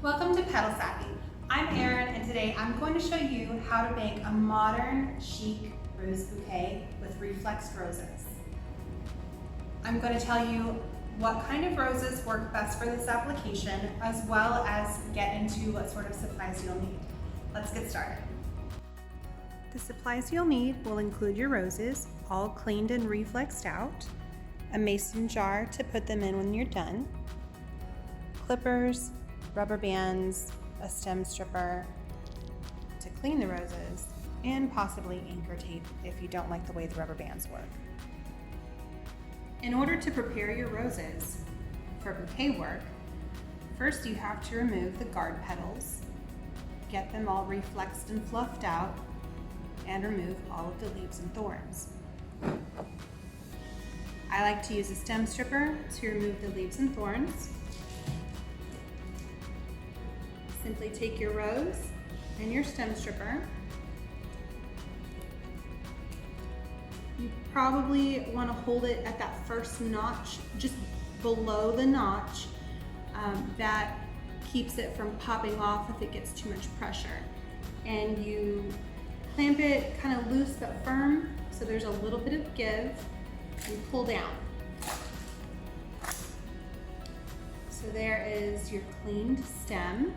Welcome to Petal Savvy. I'm Erin, and today I'm going to show you how to make a modern, chic rose bouquet with reflexed roses. I'm going to tell you what kind of roses work best for this application, as well as get into what sort of supplies you'll need. Let's get started. The supplies you'll need will include your roses, all cleaned and reflexed out, a mason jar to put them in when you're done, clippers, rubber bands, a stem stripper to clean the roses, and possibly anchor tape if you don't like the way the rubber bands work. In order to prepare your roses for bouquet work, first you have to remove the guard petals, get them all reflexed and fluffed out, and remove all of the leaves and thorns. I like to use a stem stripper to remove the leaves and thorns. Simply take your rose and your stem stripper. You probably want to hold it at that first notch, just below the notch. That keeps it from popping off if it gets too much pressure. And you clamp it kind of loose but firm, so there's a little bit of give, and pull down. So there is your cleaned stem.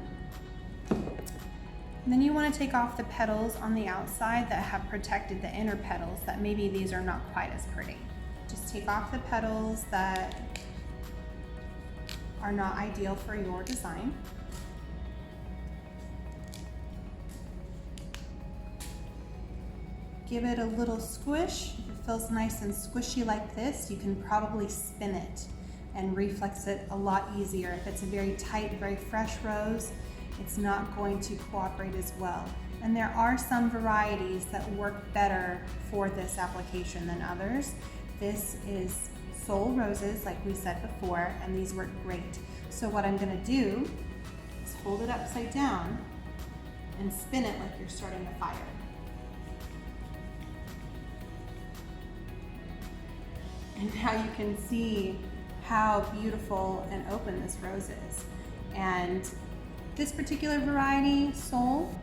And then you want to take off the petals on the outside that have protected the inner petals that maybe these are not quite as pretty. Just take off the petals that are not ideal for your design. Give it a little squish. If it feels nice and squishy like this, you can probably spin it and reflex it a lot easier. If it's a very tight, very fresh rose, it's not going to cooperate as well. And there are some varieties that work better for this application than others. This is Soul Roses, like we said before, and these work great. So what I'm gonna do is hold it upside down and spin it like you're starting a fire. And now you can see how beautiful and open this rose is. And this particular variety, Soul,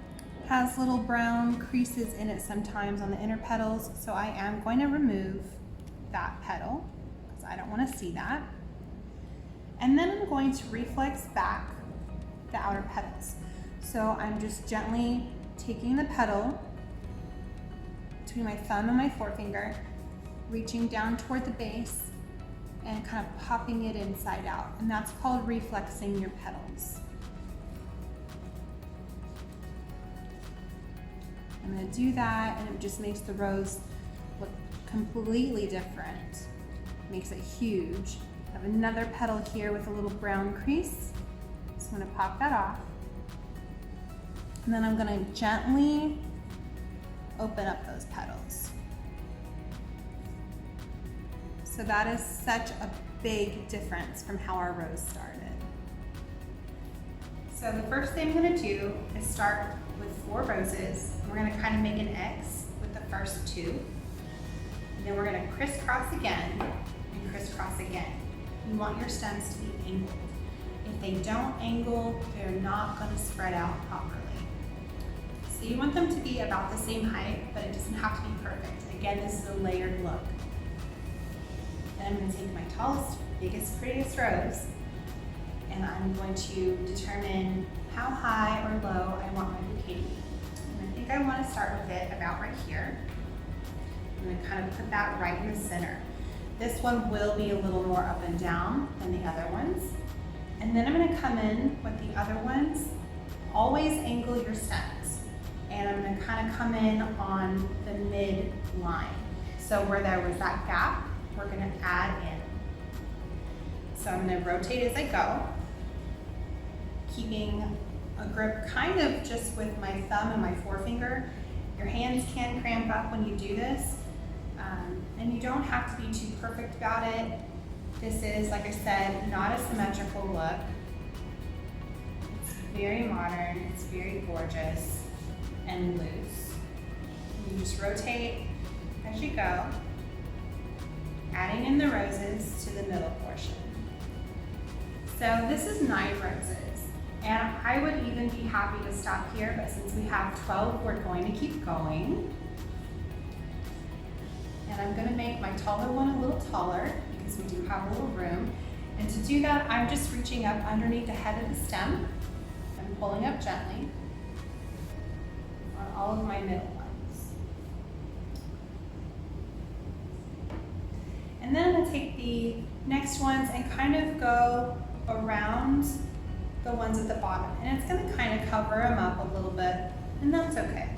has little brown creases in it sometimes on the inner petals, so I am going to remove that petal because I don't want to see that. And then I'm going to reflex back the outer petals. So I'm just gently taking the petal between my thumb and my forefinger, reaching down toward the base and kind of popping it inside out. And that's called reflexing your petals. I'm going to do that, and it just makes the rose look completely different. Makes it huge. I have another petal here with a little brown crease. So I'm going to pop that off. And then I'm going to gently open up those petals. So that is such a big difference from how our rose started. So the first thing I'm going to do is start with 4 roses. We're going to kind of make an X with the first 2. And then we're going to crisscross again and crisscross again. You want your stems to be angled. If they don't angle, they're not going to spread out properly. So you want them to be about the same height, but it doesn't have to be perfect. Again, this is a layered look. Then I'm going to take my tallest, biggest, prettiest rose, and I'm going to determine how high or low I want my bouquet to be. And I think I want to start with it about right here. I'm going to kind of put that right in the center. This one will be a little more up and down than the other ones. And then I'm going to come in with the other ones. Always angle your stems. And I'm going to kind of come in on the mid line. So where there was that gap, we're going to add in. So I'm going to rotate as I go, keeping a grip kind of just with my thumb and my forefinger. Your hands can cramp up when you do this, and you don't have to be too perfect about it. This is, like I said, not a symmetrical look. It's very modern, it's very gorgeous and loose. You just rotate as you go, adding in the roses to the middle portion. So this is 9 roses. And I would even be happy to stop here, but since we have 12, we're going to keep going. And I'm gonna make my taller one a little taller because we do have a little room. And to do that, I'm just reaching up underneath the head of the stem and pulling up gently on all of my middle ones. And then I'm gonna take the next ones and kind of go around the ones at the bottom. And it's gonna kind of cover them up a little bit, and that's okay.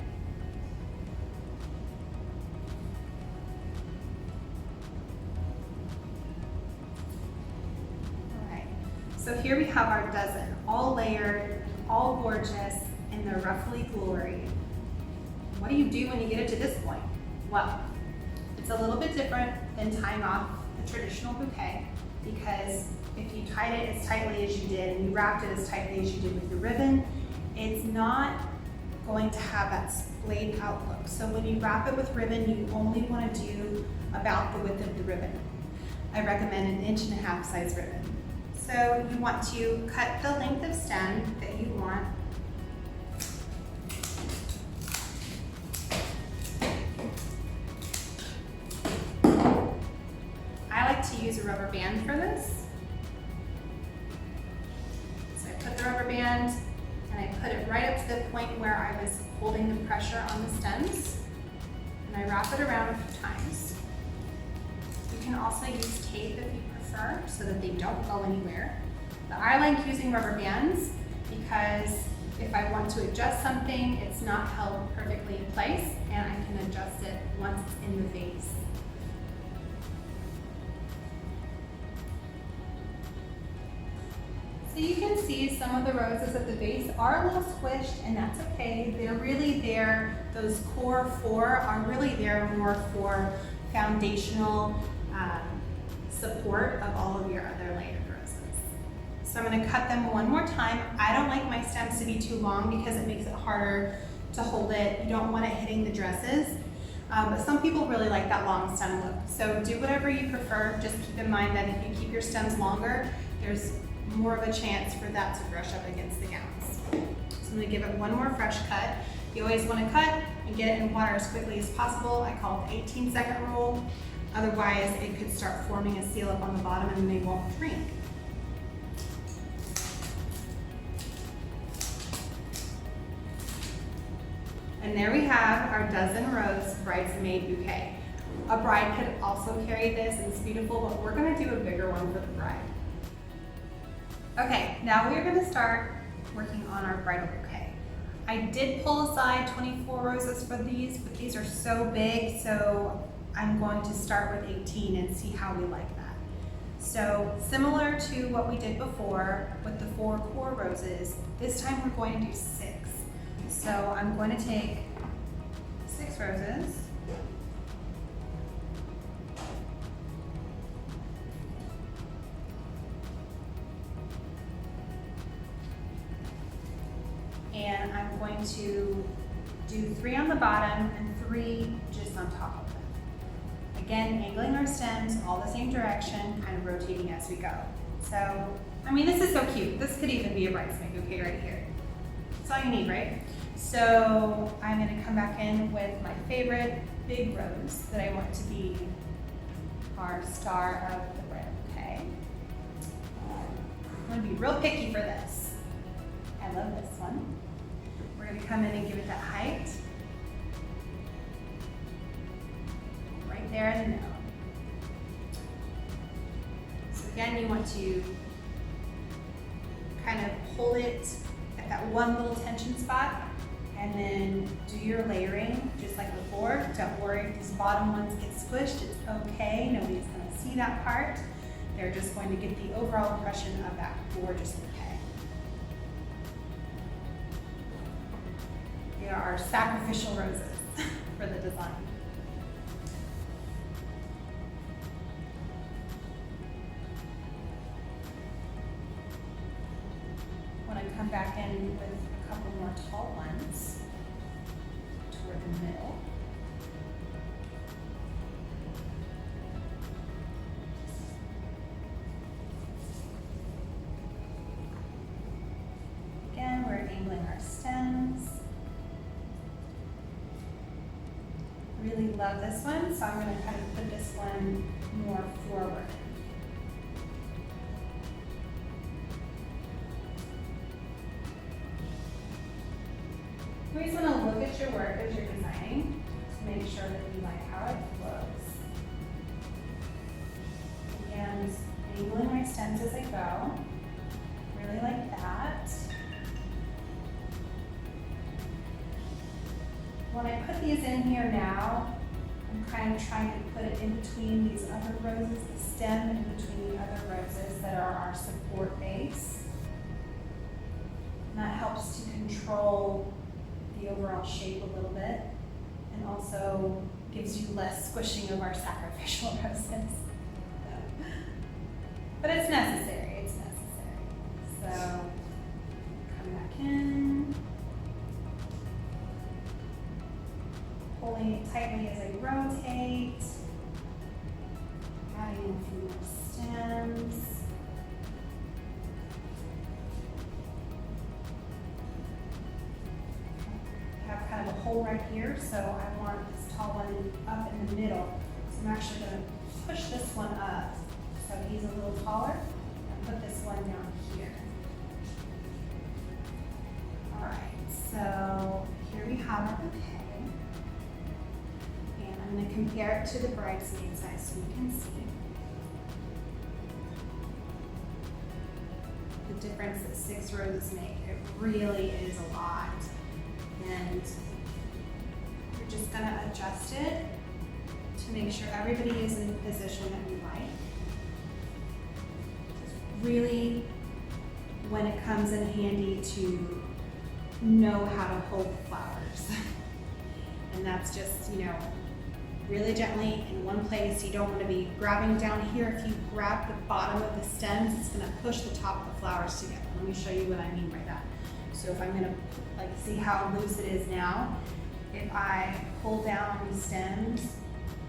So here we have our dozen, all layered, all gorgeous, in their ruffly glory. What do you do when you get it to this point? Well, it's a little bit different than tying off a traditional bouquet, because if you tied it as tightly as you did and you wrapped it as tightly as you did with your ribbon, it's not going to have that splayed out look. So when you wrap it with ribbon, you only want to do about the width of the ribbon. I recommend an 1.5 inch size ribbon. So you want to cut the length of stem that you want. I like to use a rubber band for this. So I put the rubber band and I put it right up to the point where I was holding the pressure on the stems, and I wrap it around a few times. You can also use tape if you prefer, so that they don't go anywhere. But I like using rubber bands because if I want to adjust something, it's not held perfectly in place, and I can adjust it once it's in the vase. So you can see some of the roses at the base are a little squished, and that's okay. They're really there, those core 4 are really there more for foundational support of all of your other layered roses. So I'm going to cut them one more time. I don't like my stems to be too long because it makes it harder to hold it. You don't want it hitting the dresses, but some people really like that long stem look. So do whatever you prefer. Just keep in mind that if you keep your stems longer, there's more of a chance for that to brush up against the gowns. So I'm going to give it one more fresh cut. You always want to cut and get it in water as quickly as possible. I call it the 18-second rule. Otherwise, it could start forming a seal up on the bottom and they won't shrink. And there we have our dozen rose bridesmaid bouquet. A bride could also carry this, and it's beautiful, but we're going to do a bigger one for the bride. Okay, now we're going to start working on our bridal bouquet. I did pull aside 24 roses for these, but these are so big, so I'm going to start with 18 and see how we like that. So similar to what we did before with the 4 core roses, this time we're going to do 6. So I'm going to take 6 roses. And I'm going to do 3 on the bottom and 3 just on top of them. Again, angling our stems all the same direction, kind of rotating as we go. So, I mean, this is so cute. This could even be a bridesmaid bouquet right here. That's all you need, right? So I'm gonna come back in with my favorite big rose that I want to be our star of the bridal bouquet. I'm gonna be real picky for this. I love this one. We're gonna come in and give it that height. Right there in the middle. So again, you want to kind of hold it at that one little tension spot and then do your layering just like before. Don't worry if these bottom ones get squished, it's okay. Nobody's gonna see that part. They're just going to get the overall impression of that gorgeous bouquet. They are our sacrificial roses for the design. When I come back in with a couple more tall ones toward the middle. really love this one, so I'm going to kind of put this one more forward. You always want to look at your work as you're designing to make sure that you like how it flows. Again, just angling my stems as I go. Really like that. When I put these in here now, I'm kind of trying to put it in between these other roses, the stem in between the other roses that are our support base. And that helps to control the overall shape a little bit, and also gives you less squishing of our sacrificial roses. But it's necessary, it's necessary. So, come back in. Pulling it tightly as I rotate. Adding a few more stems. Kind of a hole right here, so I want this tall one up in the middle. So I'm actually going to push this one up so he's a little taller and put this one down here. Alright, so here we have our bouquet. And I'm going to compare it to the bridesmaid size so you can see the difference that 6 roses make. It really is a lot. And we're just going to adjust it to make sure everybody is in the position that we like. Really, when it comes in handy to know how to hold the flowers. And that's just, you know, really gently in one place. You don't want to be grabbing down here. If you grab the bottom of the stems, it's going to push the top of the flowers together. Let me show you what I mean by that. So if I'm going to see how loose it is now, if I pull down these stems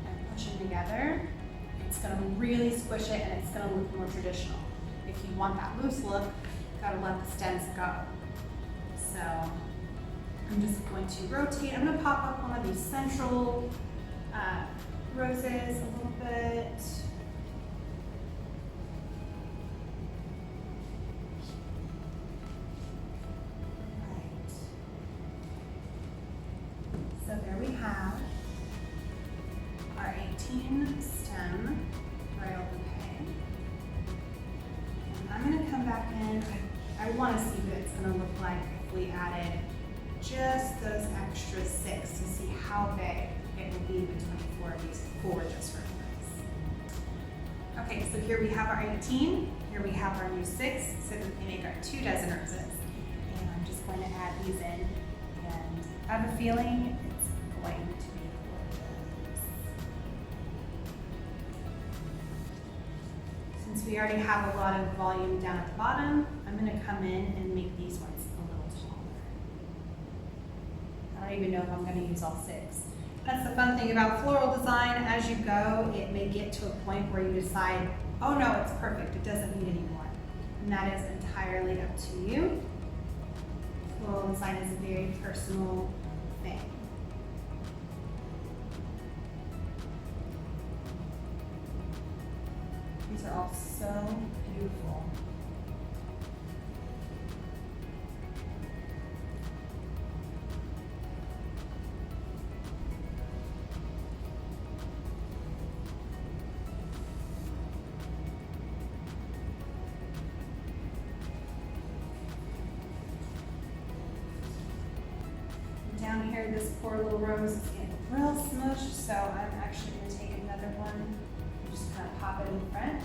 and push them together, it's going to really squish it and it's going to look more traditional. If you want that loose look, you've got to let the stems go. So I'm just going to rotate. I'm going to pop up one of these central roses a little bit. So there we have our 18 stem bridal bouquet. And I'm going to come back in. I want to see what it's going to look like if we added just those extra 6 to see how big it will be between 4 of these gorgeous roses. Okay, so here we have our 18. Here we have our new 6, so that we make our 2 dozen roses. And I'm just going to add these in. And I have a feeling it's going to be gorgeous. Since we already have a lot of volume down at the bottom, I'm going to come in and make these ones a little taller. I don't even know if I'm going to use all 6. That's the fun thing about floral design. As you go, it may get to a point where you decide, oh no, it's perfect, it doesn't need any more. And that is entirely up to you. Floral design is a very personal thing. These are all so beautiful. Down here, this poor little rose is getting real smushed, so I'm actually going to take another one and just kind of pop it in front.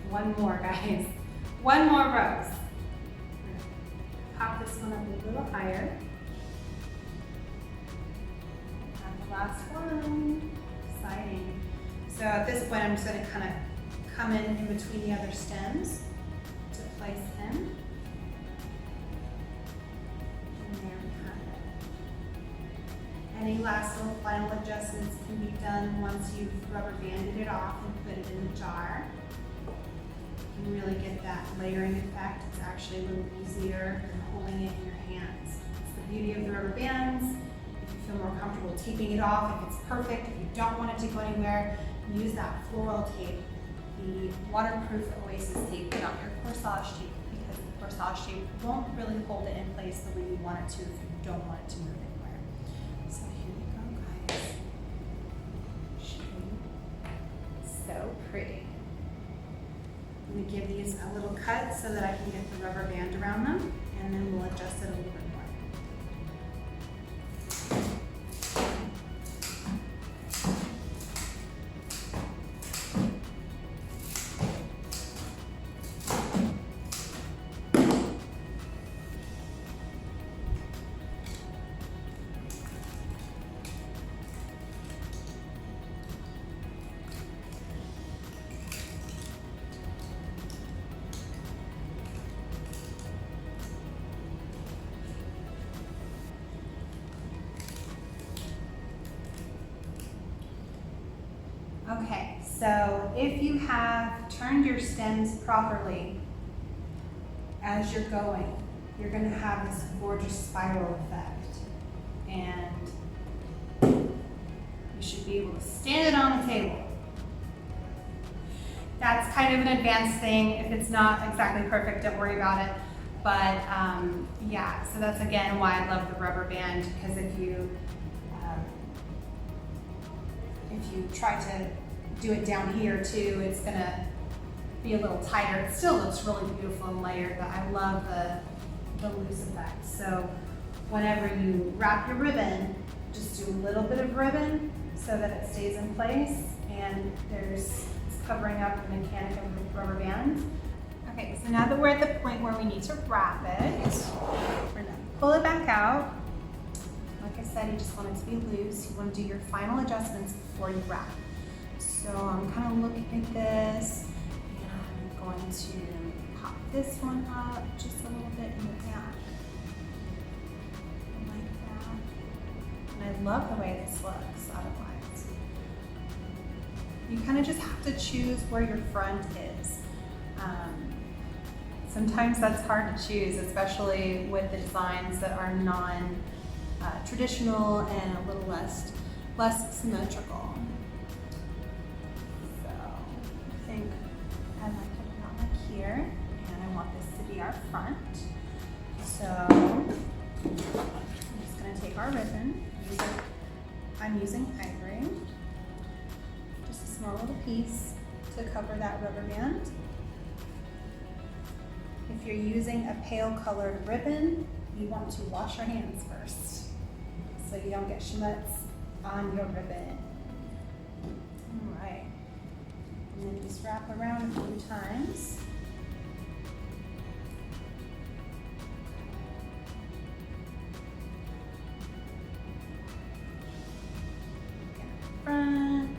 One more, guys. One more rose. Pop this one up a little higher. And the last one. Exciting. So at this point, I'm just going to kind of come in between the other stems. Place in. And there we have it. Any last little final adjustments can be done once you've rubber banded it off and put it in the jar. You can really get that layering effect. It's actually a little easier than holding it in the beauty of the rubber bands. If you feel more comfortable taping it off, if it's perfect, if you don't want it to go anywhere, use that floral tape, the waterproof Oasis tape, not your corsage tape, because the corsage tape won't really hold it in place the way you want it to if you don't want it to move anywhere. So here we go, guys. So pretty. I'm going to give these a little cut so that I can get the rubber band around them, and then we'll adjust it a little bit more. Okay, so if you have turned your stems properly as you're going, you're going to have this gorgeous spiral effect. And you should be able to stand it on the table. That's kind of an advanced thing. If it's not exactly perfect, don't worry about it. But yeah, so that's again why I love the rubber band, because if you try to do it down here too, it's gonna be a little tighter. It still looks really beautiful and layered, but I love the loose effect. So whenever you wrap your ribbon, just do a little bit of ribbon so that it stays in place, and it's covering up the mechanic of the rubber band. Okay, so now that we're at the point where we need to wrap it, we're gonna pull it back out. Like I said, you just want it to be loose. You want to do your final adjustments before you wrap. So I'm kind of looking at this, and I'm going to pop this one up just a little bit in the back, like that. And I love the way this looks otherwise. You kind of just have to choose where your front is. Sometimes that's hard to choose, especially with the designs that are non-traditional and a little less symmetrical. So I think I like it about like here, and I want this to be our front. So I'm just going to take our ribbon. I'm using ivory, just a small little piece to cover that rubber band. If you're using a pale colored ribbon, you want to wash your hands first so you don't get schmutz on your ribbon. All right, and then just wrap around a few times. Front.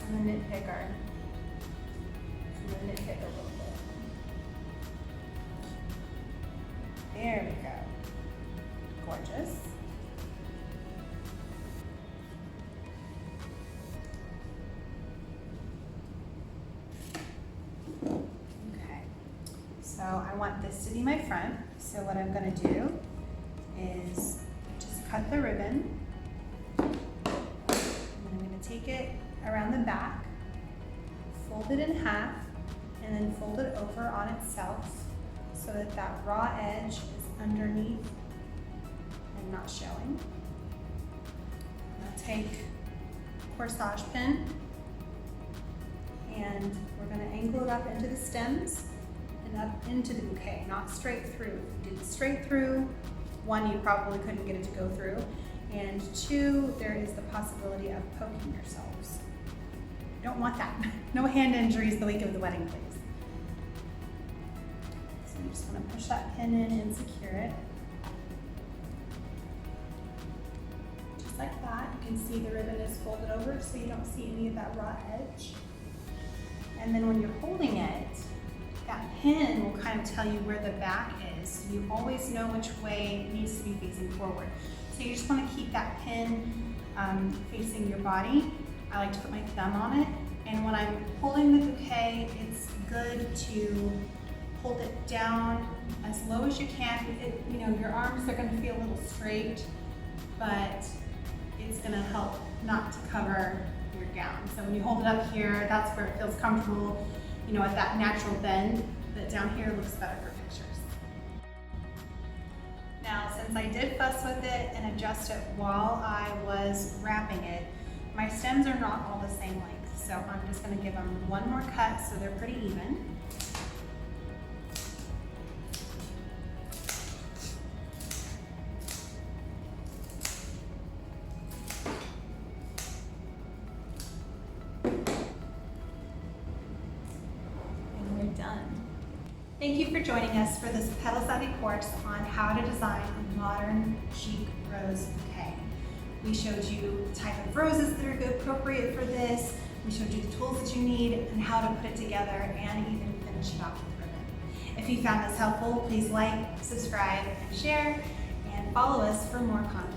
And the nitpicker. I'm gonna nitpick a little bit. There we go. Gorgeous. Okay. So I want this to be my front. So what I'm gonna do is just cut the ribbon. And I'm gonna take it around the back, fold it in half, and then fold it over on itself so that that raw edge is underneath and not showing. Now take a corsage pin, and we're going to angle it up into the stems and up into the bouquet, not straight through. If you did it straight through, one, you probably couldn't get it to go through, and two, there is the possibility of poking yourselves. Don't want that. No hand injuries the week of the wedding, please. So I'm just going to push that pin in and secure it. Just like that. You can see the ribbon is folded over so you don't see any of that raw edge. And then when you're holding it, that pin will kind of tell you where the back is. You always know which way it needs to be facing forward. So you just want to keep that pin facing your body, I like to put my thumb on it, and when I'm holding the bouquet, it's good to hold it down as low as you can. You know, your arms are gonna feel a little straight, but it's gonna help not to cover your gown. So when you hold it up here, that's where it feels comfortable, you know, at that natural bend, but down here looks better for pictures. Now, since I did fuss with it and adjust it while I was wrapping it, my stems are not all the same length, so I'm just gonna give them one more cut so they're pretty even. Done. Thank you for joining us for this Petal Savvy course on how to design a modern chic rose bouquet. We showed you the type of roses that are appropriate for this, we showed you the tools that you need and how to put it together and even finish it off with ribbon. If you found this helpful, please like, subscribe, and share, and follow us for more content.